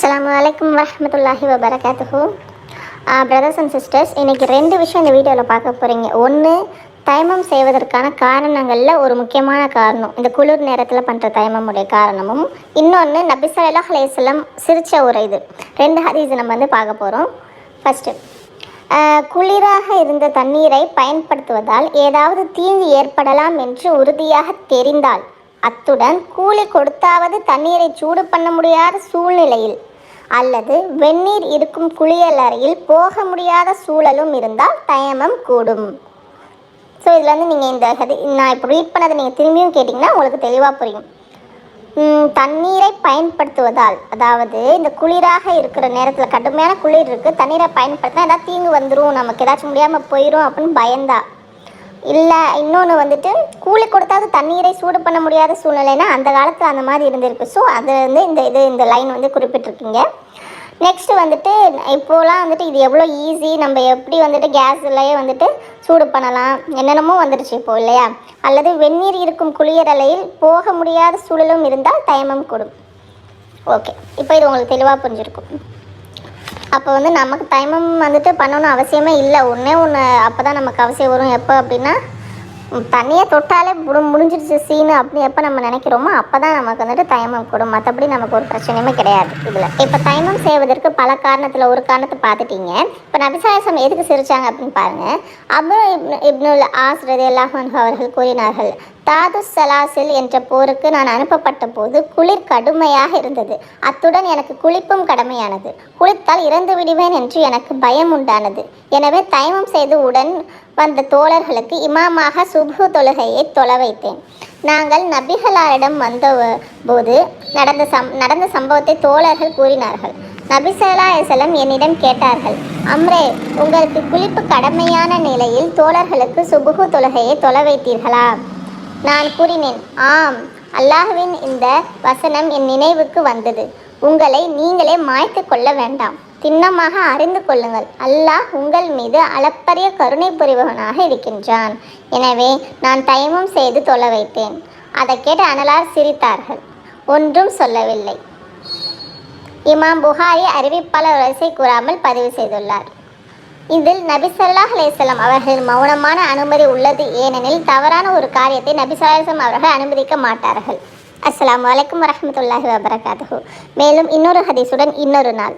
அஸ்ஸலாமு அலைக்கும் வரஹ்மத்துல்லாஹி வபரகாத்துஹு. பிரதர்ஸ் அண்ட் சிஸ்டர்ஸ், இன்றைக்கி 2 விஷயம் இந்த வீடியோவில் பார்க்க போகிறீங்க. ஒன்று, தயமம் செய்வதற்கான காரணங்களில் ஒரு முக்கியமான காரணம் இந்த குளிர் நேரத்தில் பண்ணுற தயமமுடைய காரணமும், இன்னொன்று நபி ஸல்லல்லாஹு அலைஹி வஸல்லம் சிரித்த ஒரு இது 2 ஹதீஸ் நம்ம பார்க்க போகிறோம். ஃபஸ்ட்டு, குளிராக இருந்த தண்ணீரை பயன்படுத்துவதால் ஏதாவது தீங்கு ஏற்படலாம் என்று உறுதியாக தெரிந்தால், அத்துடன் கூலி கொடுத்தாவது தண்ணீரை சூடு பண்ண முடியாத சூழ்நிலையில் அல்லது வெந்நீர் இருக்கும் குளியலறையில் போக முடியாத சூழலும் இருந்தால் தயமம் கூடும். ஸோ இதில் வந்து நீங்கள் நான் இப்போ ரீட் பண்ணதை நீங்கள் திரும்பியும் கேட்டிங்கன்னா உங்களுக்கு தெளிவாக புரியும். தண்ணீரை பயன்படுத்துவதால், அதாவது இந்த குளிராக இருக்கிற நேரத்தில் கடுமையான குளிர் இருக்குது, தண்ணீரை பயன்படுத்தினா ஏதாவது தீங்கு வந்துடும், நமக்கு ஏதாச்சும் முடியாமல் போயிடும் அப்படின்னு பயந்தா, இல்லை இன்னொன்று வந்துட்டு கூலி கொடுத்தாவது தண்ணீரை சூடு பண்ண முடியாத சூழ்நிலைன்னா அந்த காலத்தில் அந்த மாதிரி இருந்திருக்கு. ஸோ அது வந்து இந்த லைன் வந்து குறிப்பிட்டிருக்கீங்க. நெக்ஸ்ட்டு வந்துட்டு இப்போலாம் வந்துட்டு இது எவ்வளோ ஈஸி, நம்ம எப்படி வந்துட்டு கேஸ்லேயே வந்துட்டு சூடு பண்ணலாம், என்னென்னமோ வந்துடுச்சு இப்போ இல்லையா? அல்லது வெந்நீர் இருக்கும் குளியலறையில் போக முடியாத சூழலும் இருந்தால் தயமம் கூடும். ஓகே, இப்போ இது உங்களுக்கு தெளிவாக புரிஞ்சிருக்கும். அப்போ வந்து நமக்கு தயமம் வந்துட்டு பண்ணணும் அவசியமே இல்லை. ஒன்று அப்போ தான் நமக்கு அவசியம் வரும். எப்போ அப்படின்னா, தண்ணியை தொட்டாலே முடிஞ்சிடுச்சு சீனு அப்படி எப்போ நம்ம நினைக்கிறோமோ அப்போ தான் நமக்கு வந்துட்டு தயமம் கூடும். மற்றபடி நமக்கு ஒரு பிரச்சனையுமே கிடையாது இதில். இப்போ தயமம் செய்வதற்கு பல காரணத்தில் ஒரு காரணத்தை பார்த்துட்டீங்க. இப்போ நபி ஸல்லல்லாஹு அலைஹி வஸல்லம் எதுக்கு சிரிச்சாங்க அப்படின்னு பாருங்கள். அபு இப்னுல் ஆஸ் ரலியல்லாஹு அன்ஹு அவர்கள் கூறினார்கள், தாதுஸ் ஸலாசில் என்ற போருக்கு நான் அனுப்பப்பட்ட போது குளிர் கடுமையாக இருந்தது. அத்துடன் எனக்கு குளிப்பும் கடமையானது. குளித்தால் இறந்து விடுவேன் என்று எனக்கு பயம் உண்டானது. எனவே தயமம் செய்து உடன் வந்த தோழர்களுக்கு இமாமாக சுப்ஹு தொழுகையை தொலை வைத்தேன். நாங்கள் நபிகளாரிடம் வந்த போது நடந்த சம்பவத்தை தோழர்கள் கூறினார்கள். நபி ஸல்லல்லாஹு அலைஹி வஸல்லம் என்னிடம் கேட்டார்கள், அம்ரே, உங்களுக்கு குளிப்பு கடமையான நிலையில் தோழர்களுக்கு சுப்ஹு தொழுகையை தொலை வைத்தீர்களா? நான் கூறினேன், ஆம். அல்லாஹ்வின் இந்த வசனம் என் நினைவுக்கு வந்தது. உங்களை நீங்களே மாய்த்து கொள்ள வேண்டாம், திண்ணமாக அறிந்து கொள்ளுங்கள், அல்லாஹ் உங்கள் மீது அளப்பரிய கருணை புரிபவனாக இருக்கின்றான். எனவே நான் தயமம் செய்து தொலை வைத்தேன். அதை கேட்டு அனலார் சிரித்தார்கள், ஒன்றும் சொல்லவில்லை. இமாம் புகாரி அறிவிப்பாளர் வரிசை கூறாமல் பதிவு செய்துள்ளார். இதில் நபி ஸல்லல்லாஹு அலைஹி வஸல்லம் அவர்களின் மௌனமான அனுமதி உள்ளது. ஏனெனில் தவறான ஒரு காரியத்தை நபி ஸல்லல்லாஹு அலைஹி வஸல்லம் அவர்கள் அனுமதிக்க மாட்டார்கள். அஸ்ஸலாமு அலைக்கும் வரஹ்மத்துல்லாஹி வபரகாத்துஹு. மேலும் இன்னொரு ஹதீஸுடன் இன்னொரு நாள்.